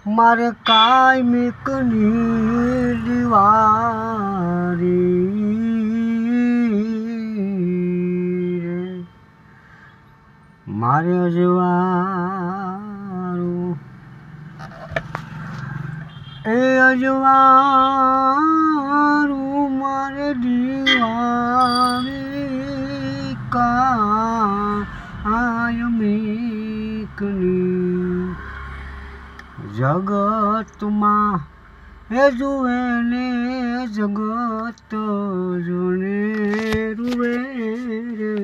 મારે કાયમિકની દિવારી રે મારે અજવાળું એ અજવાળું મારે દિવારી કાયમિકની જગતમાં હે જુએ ને જગત જોને રૂવે રે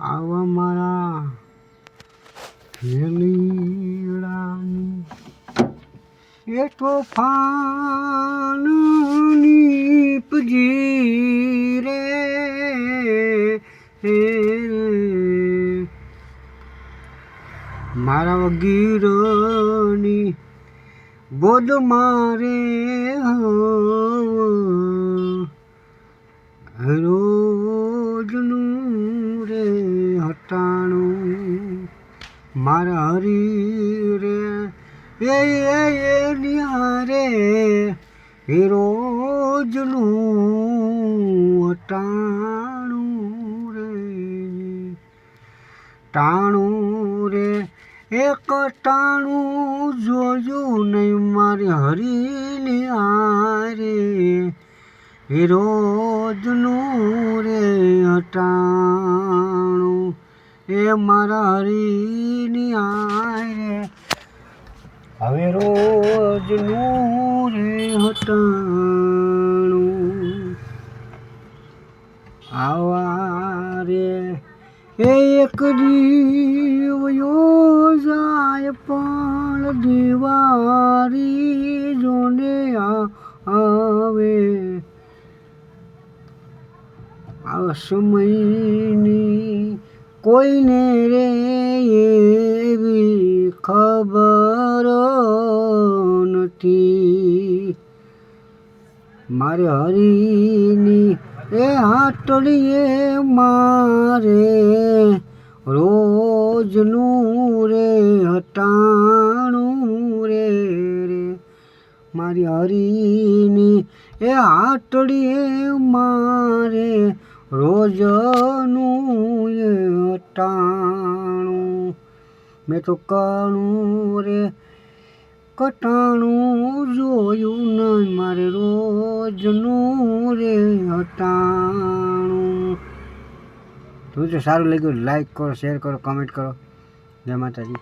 આવા મારા ખેલીડાની એ તોફાન નીપજી રે મારા વગીરની બોધ મારે રોજનું રે હટાણું મારા હરી રે એ નિહારે એ રોજનું હટાણું રે ટાણું રે એક ટાણું જોયું નહીં મારી હરીની હારે એ રોજનું રે હટાણું એ મારા હરીની હારે હવે રોજનું રે હટાણું આવા રે એ એક દીવયો જાય પણ દિવારી જોને આવે આ સમયની કોઈને રે એવી ખબર નથી મારે હરીની એ હાટડીએ મારે રોજનું રે હટાણું રે મારી હરીની એ હાટડીએ મારે રોજનું એ હટાણું મેં તો કણું રે કટાણું જોયું નહીં મારે રોજનું રે હટાણું તો સારું લાગ્યું લાઈક કરો શેર કરો કમેન્ટ કરો જય માતાજી.